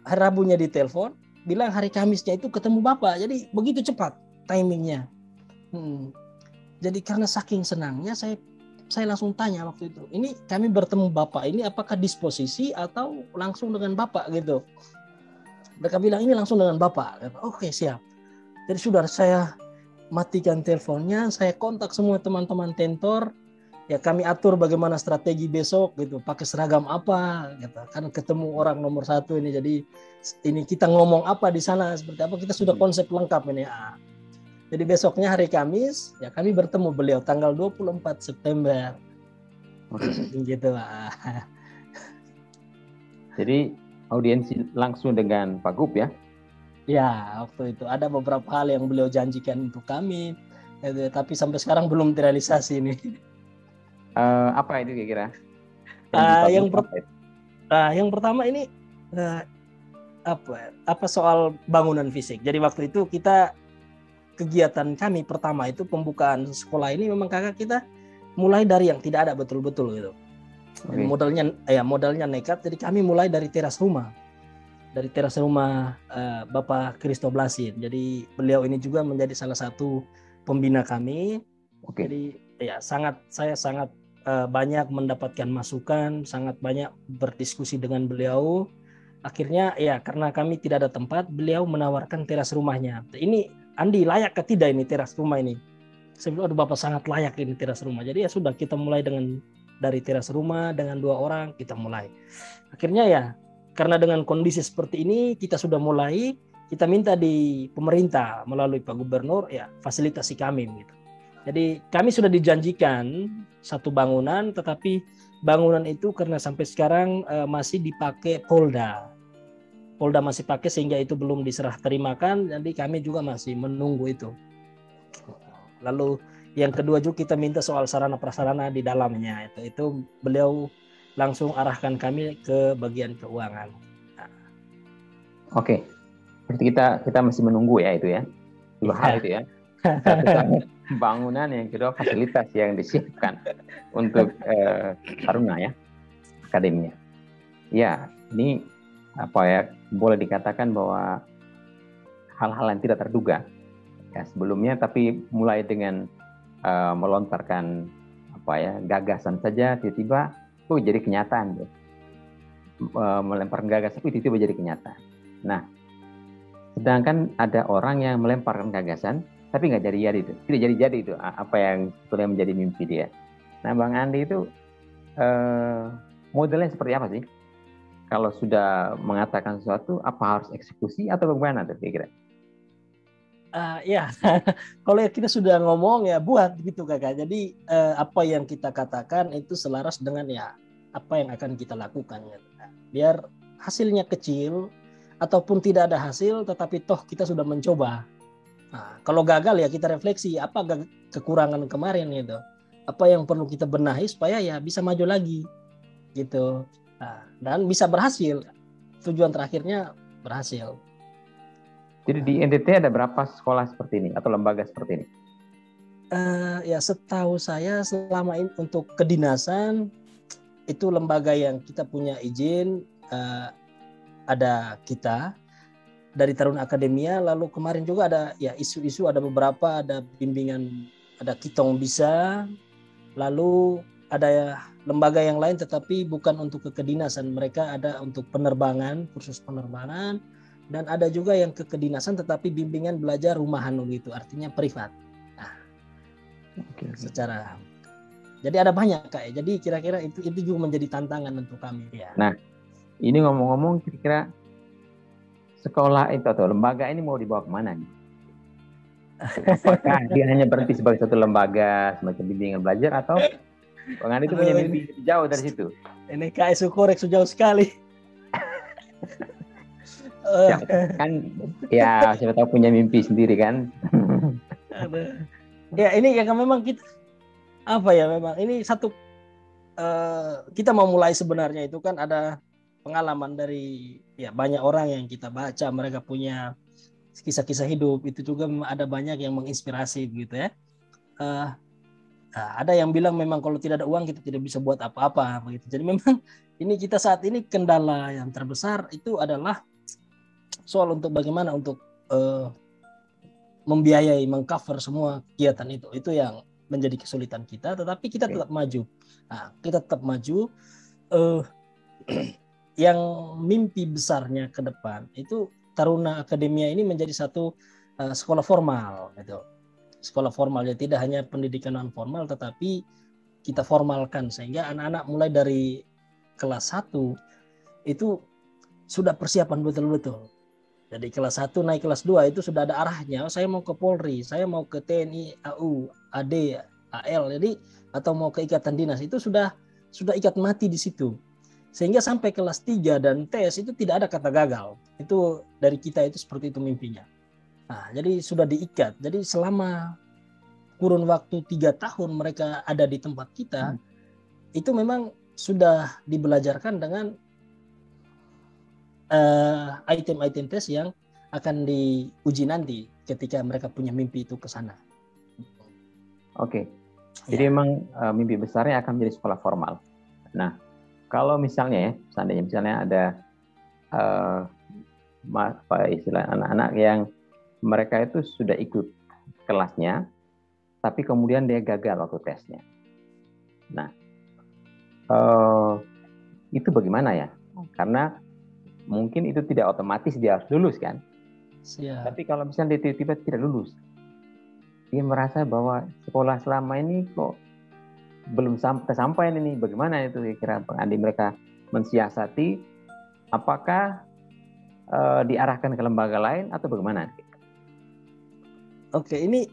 Hari Rabunya ditelepon, bilang hari Kamisnya itu ketemu Bapak. Jadi begitu cepat timingnya. Jadi karena saking senangnya saya langsung tanya waktu itu, ini kami bertemu Bapak ini apakah disposisi atau langsung dengan Bapak gitu. Mereka bilang ini langsung dengan Bapak. Oke, siap. Jadi sudah, saya matikan teleponnya, saya kontak semua teman-teman tentor. Ya kami atur bagaimana strategi besok gitu, pakai seragam apa gitu. Kan ketemu orang nomor 1 ini, jadi ini kita ngomong apa di sana, seperti apa, kita sudah konsep lengkap ini. Jadi besoknya hari Kamis, ya kami bertemu beliau tanggal 24 September. Gitu lah. Jadi audiensi langsung dengan Pak Gub ya? Ya, waktu itu ada beberapa hal yang beliau janjikan untuk kami, tapi sampai sekarang belum terrealisasi nih. Apa itu kira-kira? Yang pertama ini apa soal bangunan fisik. Jadi waktu itu kegiatan kami pertama itu pembukaan sekolah ini memang Kakak, kita mulai dari yang tidak ada betul-betul gitu. Dan modalnya nekat. Jadi kami mulai dari teras rumah. Dari teras rumah Bapak Christo Blasin. Jadi beliau ini juga menjadi salah satu pembina kami. Jadi ya saya sangat banyak mendapatkan masukan, sangat banyak berdiskusi dengan beliau. Akhirnya ya karena kami tidak ada tempat, beliau menawarkan teras rumahnya. Ini Andi, layak ke tidak ini teras rumah ini? Saya bilang, aduh Bapak sangat layak ini teras rumah. Jadi ya sudah, kita mulai dari teras rumah dengan 2 orang kita mulai. Akhirnya ya karena dengan kondisi seperti ini kita sudah mulai, kita minta di pemerintah melalui Pak Gubernur ya fasilitasi kami gitu. Jadi kami sudah dijanjikan satu bangunan, tetapi bangunan itu karena sampai sekarang masih dipakai Polda masih pakai, sehingga itu belum diserah terimakan. Jadi kami juga masih menunggu itu. Lalu yang kedua juga kita minta soal sarana prasarana di dalamnya, itu beliau langsung arahkan kami ke bagian keuangan. Oke, berarti kita masih menunggu ya itu ya, 2 hal itu ya. Satu bangunan, yang kedua fasilitas yang disiapkan untuk Taruna ya, akademinya. Ya, ini boleh dikatakan bahwa hal-hal yang tidak terduga ya sebelumnya, tapi mulai dengan melontarkan gagasan saja, tiba-tiba jadi kenyataan. Melemparkan gagasan itu tiba-tiba jadi kenyataan. Nah, sedangkan ada orang yang melemparkan gagasan tapi nggak jadi itu, tidak jadi itu apa yang sebetulnya menjadi mimpi dia. Nah, Bang Andi itu modelnya seperti apa sih? Kalau sudah mengatakan sesuatu, apa harus eksekusi atau bagaimana kira-kira? Ya, kalau kita sudah ngomong ya buat gitu Kakak. Jadi apa yang kita katakan itu selaras dengan ya apa yang akan kita lakukan. Biar hasilnya kecil ataupun tidak ada hasil, tetapi toh kita sudah mencoba. Nah, kalau gagal ya kita refleksi apa kekurangan kemarin gitu. Apa yang perlu kita benahi supaya ya bisa maju lagi gitu. Nah, dan bisa berhasil. Tujuan terakhirnya berhasil. Jadi di NTT ada berapa sekolah seperti ini atau lembaga seperti ini? Ya setahu saya selama ini untuk kedinasan itu lembaga yang kita punya izin ada kita dari Taruna Akademia. Lalu kemarin juga ada ya isu-isu, ada beberapa, ada bimbingan, ada Kitong Bisa. Lalu ada lembaga yang lain tetapi bukan untuk kekedinasan, mereka ada untuk penerbangan, kursus penerbangan. Dan ada juga yang kedinasan tetapi bimbingan belajar rumahan gitu, artinya privat. Nah, secara jadi ada banyak Kak. Jadi kira-kira itu juga menjadi tantangan untuk kami ya. Nah, ini ngomong-ngomong, kira-kira sekolah itu atau lembaga ini mau dibawa kemana nih? Apakah dia hanya berhenti sebagai satu lembaga semacam bimbingan belajar, atau Bang Andi itu punya mimpi jauh dari situ? Ini KSU Korek jauh sekali. Ya, kan ya siapa tahu punya mimpi sendiri kan. Ya ini ya memang kita memang ini satu kita mau mulai sebenarnya itu kan ada pengalaman dari ya banyak orang yang kita baca, mereka punya kisah-kisah hidup, itu juga ada banyak yang menginspirasi gitu ya. Ada yang bilang memang kalau tidak ada uang kita tidak bisa buat apa-apa begitu. Jadi memang ini kita saat ini kendala yang terbesar itu adalah soal untuk bagaimana untuk membiayai, mengcover semua kegiatan itu yang menjadi kesulitan kita. Tetapi kita tetap maju. Nah, kita tetap maju. Yang mimpi besarnya ke depan itu Taruna Akademia ini menjadi satu sekolah formal, gitu. Sekolah formal ya, tidak hanya pendidikan non formal, tetapi kita formalkan sehingga anak-anak mulai dari kelas 1 itu sudah persiapan betul-betul. Jadi kelas 1 naik kelas 2 itu sudah ada arahnya. Saya mau ke Polri, saya mau ke TNI, AU, AD, AL, jadi atau mau ke ikatan dinas, itu sudah ikat mati di situ. Sehingga sampai kelas 3 dan tes itu tidak ada kata gagal. Itu dari kita itu seperti itu mimpinya. Nah, jadi sudah diikat. Jadi selama kurun waktu 3 tahun mereka ada di tempat kita, itu memang sudah dibelajarkan dengan item-item tes yang akan diuji nanti ketika mereka punya mimpi itu ke sana. Oke. Jadi memang mimpi besarnya akan menjadi sekolah formal. Nah, kalau misalnya ya, misalnya ada istilah anak-anak yang mereka itu sudah ikut kelasnya, tapi kemudian dia gagal waktu tesnya. Nah, itu bagaimana ya? Karena mungkin itu tidak otomatis dia harus lulus kan? Siap. Tapi kalau misalnya dia tiba-tiba tidak lulus, dia merasa bahwa sekolah selama ini kok belum sampai ini. Bagaimana itu kira-kira Bang Andi mereka mensiasati? Apakah diarahkan ke lembaga lain atau bagaimana? Oke, ini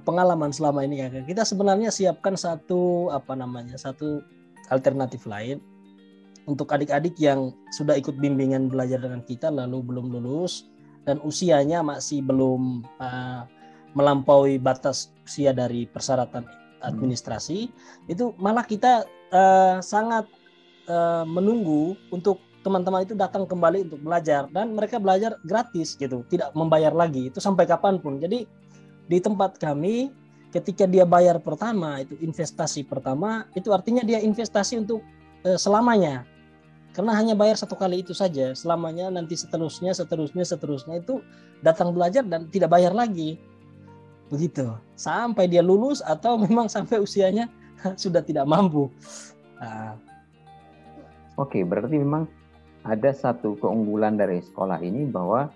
pengalaman selama ini ya. Kita sebenarnya siapkan satu alternatif lain untuk adik-adik yang sudah ikut bimbingan belajar dengan kita lalu belum lulus dan usianya masih belum melampaui batas usia dari persyaratan administrasi. Itu malah kita sangat menunggu untuk teman-teman itu datang kembali untuk belajar, dan mereka belajar gratis gitu, tidak membayar lagi, itu sampai kapanpun. Jadi di tempat kami ketika dia bayar pertama, itu investasi pertama, itu artinya dia investasi untuk selamanya, karena hanya bayar satu kali itu saja, selamanya nanti seterusnya itu datang belajar dan tidak bayar lagi, begitu sampai dia lulus atau memang sampai usianya sudah tidak mampu. Oke, berarti memang ada satu keunggulan dari sekolah ini bahwa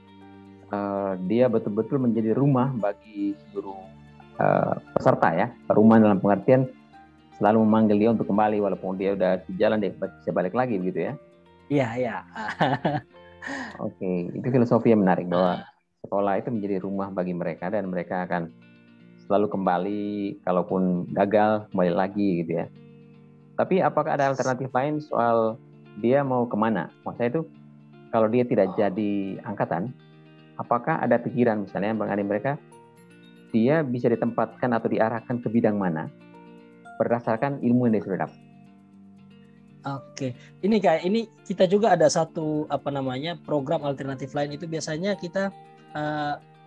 dia betul-betul menjadi rumah bagi seluruh peserta ya. Rumah dalam pengertian selalu memanggil dia untuk kembali walaupun dia udah di jalan, dia bisa balik lagi begitu ya. Iya, iya. Oke, itu filosofi yang menarik bahwa sekolah itu menjadi rumah bagi mereka dan mereka akan selalu kembali, kalaupun gagal kembali lagi gitu ya. Tapi apakah ada alternatif lain soal dia mau kemana? Maksudnya itu kalau dia tidak jadi angkatan, apakah ada pikiran misalnya Bang Adi mereka dia bisa ditempatkan atau diarahkan ke bidang mana berdasarkan ilmu yang dia sudah dapat? Oke, ini kita juga ada satu program alternatif lain, itu biasanya kita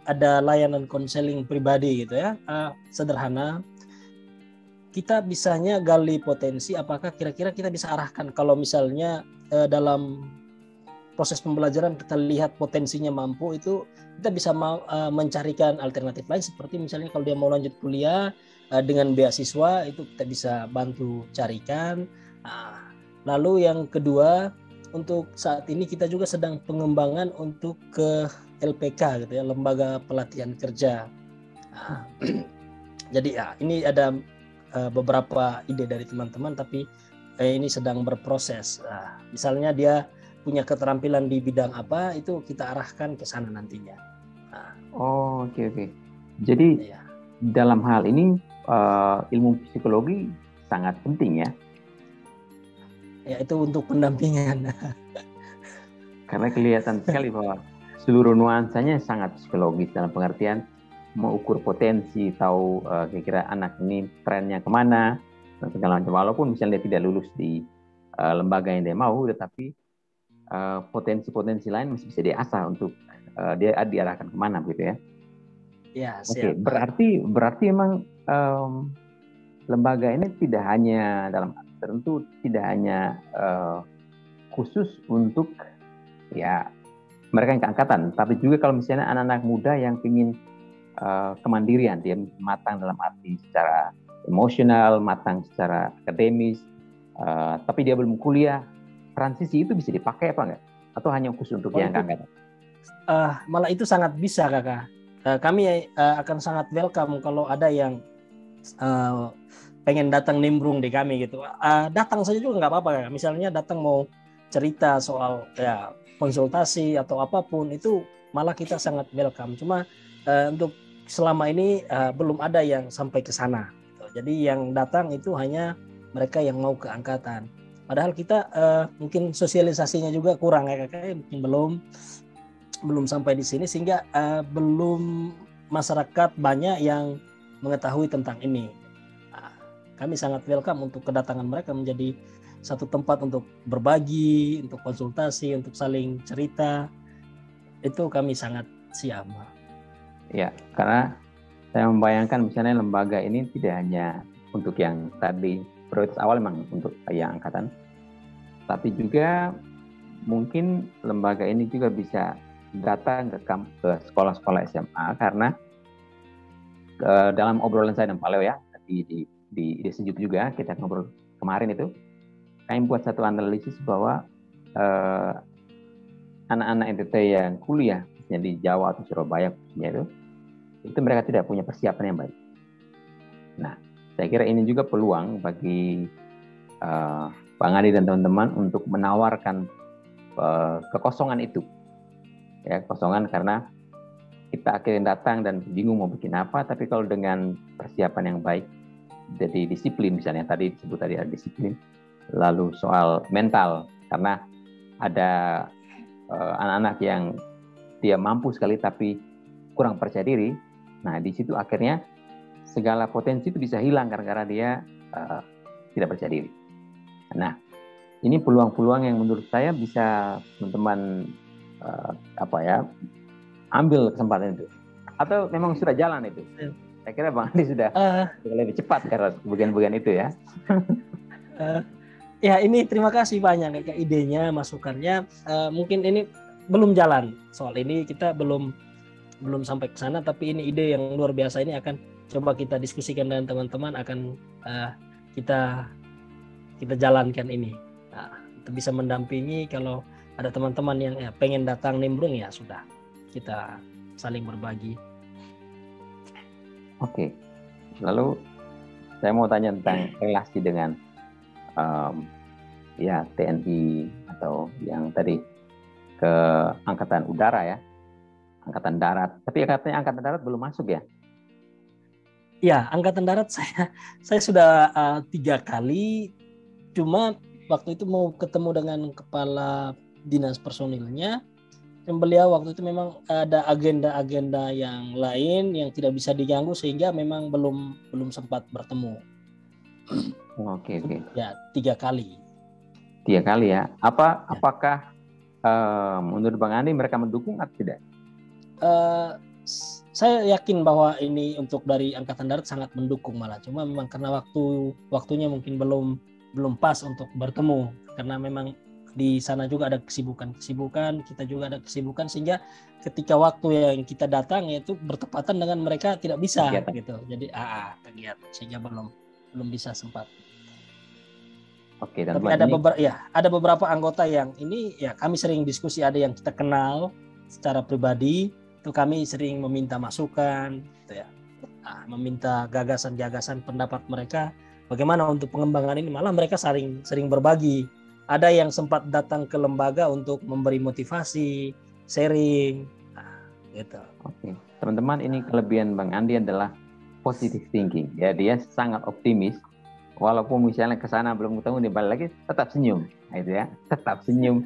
ada layanan konseling pribadi gitu ya, sederhana. Kita bisanya gali potensi, apakah kira-kira kita bisa arahkan kalau misalnya dalam proses pembelajaran kita lihat potensinya mampu, itu kita bisa mencarikan alternatif lain, seperti misalnya kalau dia mau lanjut kuliah dengan beasiswa, itu kita bisa bantu carikan. Lalu yang kedua, untuk saat ini kita juga sedang pengembangan untuk ke LPK gitu ya, Lembaga Pelatihan Kerja. Jadi ya ini ada beberapa ide dari teman-teman, tapi ini sedang berproses. Misalnya dia punya keterampilan di bidang apa, itu kita arahkan ke sana nantinya. Oke. Jadi ya, dalam hal ini ilmu psikologi sangat penting ya. Ya, itu untuk pendampingan. Karena kelihatan sekali bahwa seluruh nuansanya sangat psikologis dalam pengertian mengukur potensi, tahu kira-kira anak ini trennya kemana dan segala macam. Walaupun misalnya dia tidak lulus di lembaga yang dia mau, tetapi potensi-potensi lain masih bisa diasah untuk dia diarahkan kemana gitu ya. Ya, Oke, berarti memang lembaga ini tidak hanya tidak hanya khusus untuk ya mereka yang keangkatan, tapi juga kalau misalnya anak-anak muda yang ingin kemandirian, dia matang dalam arti secara emosional, matang secara akademis, tapi dia belum kuliah, transisi itu bisa dipakai apa enggak? Atau hanya khusus untuk yang keangkatan? Malah itu sangat bisa, Kakak. Kami akan sangat welcome kalau ada yang pengen datang nimbrung di kami gitu. Datang saja juga nggak apa-apa, Kakak. Misalnya datang mau cerita soal ya konsultasi atau apapun, itu malah kita sangat welcome. Cuma untuk selama ini belum ada yang sampai ke sana. Jadi yang datang itu hanya mereka yang mau ke angkatan. Padahal kita mungkin sosialisasinya juga kurang ya, Kakak, mungkin belum sampai di sini, sehingga belum masyarakat banyak yang mengetahui tentang ini. Kami sangat welcome untuk kedatangan mereka, menjadi satu tempat untuk berbagi, untuk konsultasi, untuk saling cerita. Itu kami sangat siap. Ya, karena saya membayangkan misalnya lembaga ini tidak hanya untuk yang tadi prioritas awal memang untuk yang angkatan, Tapi juga mungkin lembaga ini juga bisa datang ke sekolah-sekolah SMA, karena dalam obrolan saya dan Pak Leo ya, di Sejuk juga kita ngobrol kemarin itu, kami buat satu analisis bahwa anak-anak NTT yang kuliah misalnya di Jawa atau Surabaya itu mereka tidak punya persiapan yang baik. Nah, saya kira ini juga peluang bagi Bang Andi dan teman-teman untuk menawarkan kekosongan itu. Ya, kekosongan karena kita akhirnya datang dan bingung mau bikin apa, tapi kalau dengan persiapan yang baik, jadi disiplin misalnya, tadi disebut tadi ada disiplin, lalu soal mental, karena ada anak-anak yang dia mampu sekali tapi kurang percaya diri. Nah, di situ akhirnya segala potensi itu bisa hilang karena dia tidak percaya diri. Nah, ini peluang-peluang yang menurut saya bisa teman-teman ambil kesempatan itu. Atau memang sudah jalan itu? Saya kira Bang Andi sudah lebih cepat karena bagian-bagian itu ya. Ya, ini terima kasih banyak kayak idenya, masukannya. Mungkin ini belum jalan soal ini, kita belum sampai ke sana, tapi ini ide yang luar biasa. Ini akan coba kita diskusikan dengan teman-teman, akan kita jalankan ini. Nah, itu bisa mendampingi kalau ada teman-teman yang pengen datang nimbrung, ya sudah, kita saling berbagi. Oke. Lalu saya mau tanya tentang relasi dengan TNI atau yang tadi ke Angkatan Udara ya, Angkatan Darat. Tapi katanya Angkatan Darat belum masuk ya? Ya, Angkatan Darat saya sudah 3 kali. Cuma waktu itu mau ketemu dengan kepala dinas personilnya, dan beliau waktu itu memang ada agenda-agenda yang lain yang tidak bisa diganggu, sehingga memang belum sempat bertemu. Oke. Ya, 3 kali. 3 kali ya. Apakah menurut Bang Andi mereka mendukung atau tidak? Saya yakin bahwa ini untuk dari Angkatan Darat sangat mendukung malah. Cuma memang karena waktunya mungkin belum pas untuk bertemu, karena memang di sana juga ada kesibukan, kita juga ada kesibukan, sehingga ketika waktu yang kita datang yaitu bertepatan dengan mereka tidak bisa kegiatan. Gitu. Jadi kegiatan, sehingga belum bisa sempat. Oke, tapi ada beberapa anggota yang ini ya kami sering diskusi, ada yang kita kenal secara pribadi, itu kami sering meminta masukan, gitu ya. Meminta gagasan-gagasan pendapat mereka bagaimana untuk pengembangan ini, malah mereka sering berbagi. Ada yang sempat datang ke lembaga untuk memberi motivasi, sharing, gitu. Oke, teman-teman, ini kelebihan Bang Andi adalah positive thinking. Ya, dia sangat optimis. Walaupun misalnya ke sana belum ketemu, dia balik lagi tetap senyum, itu ya, tetap senyum.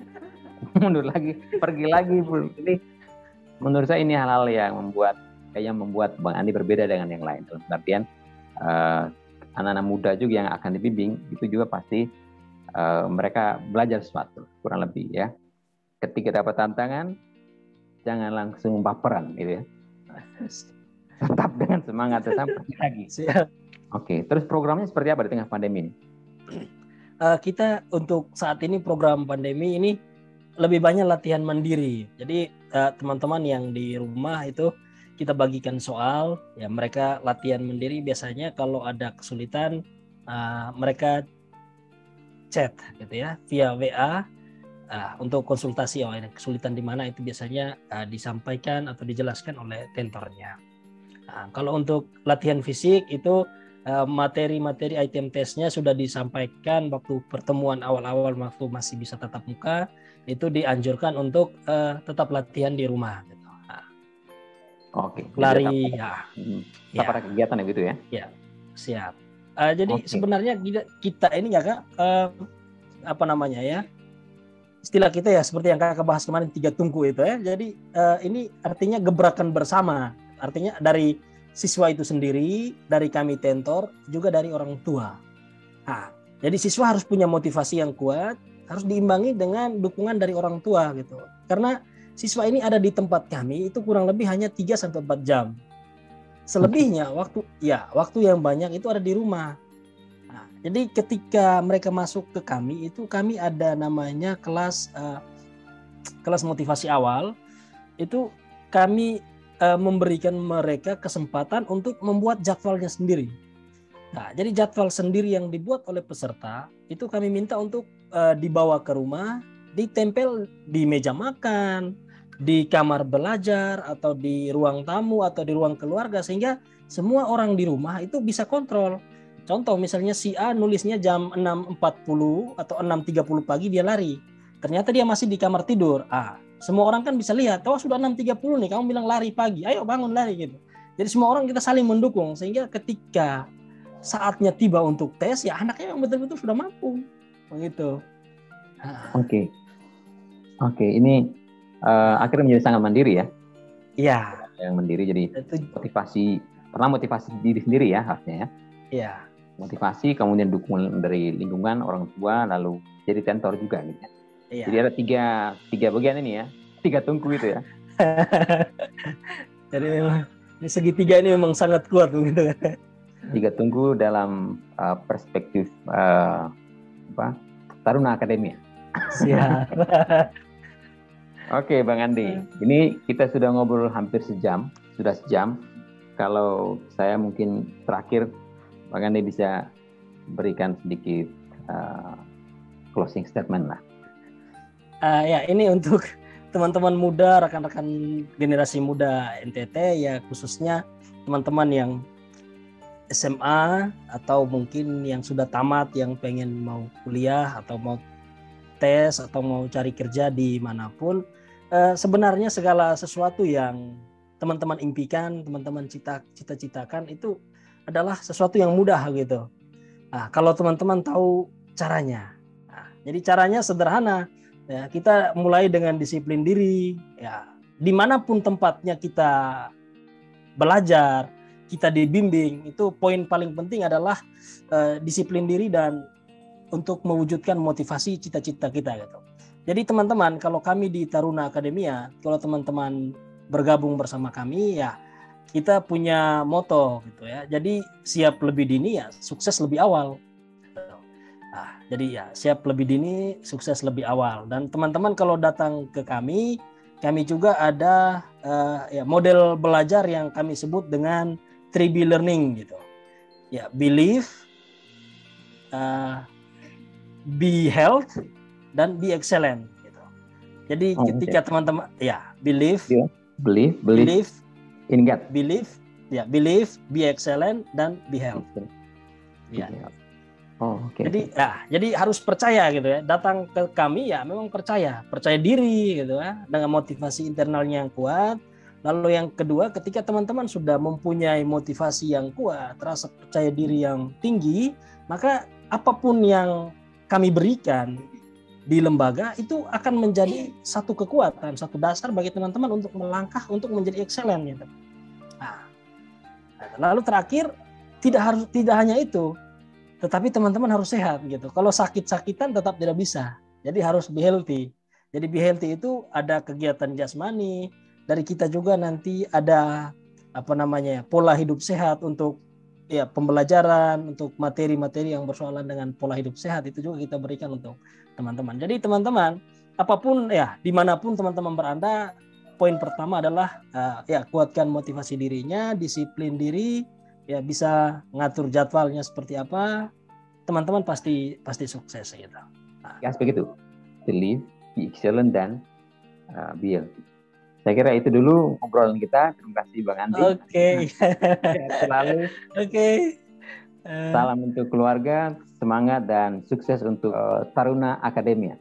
Mundur lagi, pergi lagi. Ini menurut saya ini hal-hal yang membuat Bang Andi berbeda dengan yang lain. Dalam artian anak-anak muda juga yang akan dibimbing itu juga pasti mereka belajar sesuatu, kurang lebih ya. Ketika dapat tantangan, jangan langsung baperan, gitu ya. Tetap dengan semangat sampai lagi. Siap. Oke, terus programnya seperti apa di tengah pandemi ini? Kita untuk saat ini program pandemi ini lebih banyak latihan mandiri. Jadi teman-teman yang di rumah itu kita bagikan soal, ya mereka latihan mandiri. Biasanya kalau ada kesulitan mereka chat gitu ya via WA untuk konsultasi. Ini kesulitan di mana, itu biasanya disampaikan atau dijelaskan oleh tentornya. Kalau untuk latihan fisik itu materi-materi item testnya sudah disampaikan waktu pertemuan awal-awal waktu masih bisa tatap muka, itu dianjurkan untuk tetap latihan di rumah gitu. Oke. Lari tetap ada kegiatan ya gitu ya? Ya, siap. Jadi sebenarnya kita ini ya Kak, istilah kita ya seperti yang Kakak bahas kemarin 3 tungku itu ya. Jadi ini artinya gebrakan bersama. Artinya dari siswa itu sendiri, dari kami tentor, juga dari orang tua. Jadi siswa harus punya motivasi yang kuat, harus diimbangi dengan dukungan dari orang tua gitu. Karena siswa ini ada di tempat kami itu kurang lebih hanya 3-4 jam. Selebihnya waktu yang banyak itu ada di rumah. Jadi ketika mereka masuk ke kami itu kami ada namanya kelas motivasi awal. Itu kami memberikan mereka kesempatan untuk membuat jadwalnya sendiri. Nah, jadi jadwal sendiri yang dibuat oleh peserta itu kami minta untuk dibawa ke rumah, ditempel di meja makan, di kamar belajar atau di ruang tamu atau di ruang keluarga sehingga semua orang di rumah itu bisa kontrol. Contoh misalnya si A nulisnya jam 6.40 atau 6.30 pagi dia lari. Ternyata dia masih di kamar tidur. Semua orang kan bisa lihat, oh sudah 6.30 nih, kamu bilang lari pagi, ayo bangun lari gitu. Jadi semua orang kita saling mendukung sehingga ketika saatnya tiba untuk tes ya anaknya yang betul-betul sudah mampu begitu. Oke, ini akhirnya menjadi sangat mandiri ya. Iya. Yang mandiri jadi motivasi diri sendiri ya harusnya ya. Iya. Motivasi kemudian dukungan dari lingkungan orang tua lalu jadi tentor juga gitu ya. Iya. Jadi ada tiga bagian ini ya, 3 tungku itu ya. Jadi memang ini segitiga ini memang sangat kuat begitu. 3 tungku dalam perspektif Taruna Akademia. Siap. Oke, Bang Andi. Ini kita sudah ngobrol hampir sejam. Kalau saya mungkin terakhir, Bang Andi bisa berikan sedikit closing statement lah. Ya, ini untuk teman-teman muda, rekan-rekan generasi muda NTT, ya khususnya teman-teman yang SMA atau mungkin yang sudah tamat, yang pengen mau kuliah atau mau tes atau mau cari kerja di manapun. Sebenarnya segala sesuatu yang teman-teman impikan, teman-teman cita-citakan itu adalah sesuatu yang mudah gitu. Kalau teman-teman tahu caranya. Jadi caranya sederhana. Ya, kita mulai dengan disiplin diri. Ya, dimanapun tempatnya kita belajar, kita dibimbing, itu poin paling penting adalah disiplin diri dan untuk mewujudkan motivasi cita-cita kita gitu. Jadi teman-teman, kalau kami di Taruna Akademia, kalau teman-teman bergabung bersama kami ya kita punya moto gitu ya. Jadi siap lebih dini ya sukses lebih awal. Jadi ya siap lebih dini, sukses lebih awal. Dan teman-teman kalau datang ke kami juga ada model belajar yang kami sebut dengan 3B learning gitu. Ya, believe, be health, dan be excellent gitu. Jadi ketika teman-teman ya believe in God, believe, be excellent, dan be health. Ya. Jadi harus percaya gitu ya. Datang ke kami ya memang percaya diri gitu ya, dengan motivasi internalnya yang kuat. Lalu yang kedua, ketika teman-teman sudah mempunyai motivasi yang kuat, rasa percaya diri yang tinggi, maka apapun yang kami berikan di lembaga itu akan menjadi satu kekuatan, satu dasar bagi teman-teman untuk melangkah untuk menjadi excellent gitu. Lalu terakhir, tidak hanya itu, tetapi teman-teman harus sehat gitu. Kalau sakit-sakitan tetap tidak bisa. Jadi harus be healthy. Jadi be healthy itu ada kegiatan jasmani, dari kita juga nanti ada pola hidup sehat untuk ya pembelajaran, untuk materi-materi yang bersoalan dengan pola hidup sehat itu juga kita berikan untuk teman-teman. Jadi teman-teman apapun ya dimanapun teman-teman berada, poin pertama adalah kuatkan motivasi dirinya, disiplin diri. Ya bisa ngatur jadwalnya seperti apa, teman-teman pasti sukses gitu. Ya begitu, believe, be excellent, dan be healthy. Saya kira itu dulu obrolan kita. Terima kasih Bang Andi. Oke. Selalu. Oke. Salam untuk keluarga, semangat dan sukses untuk Taruna Akademia.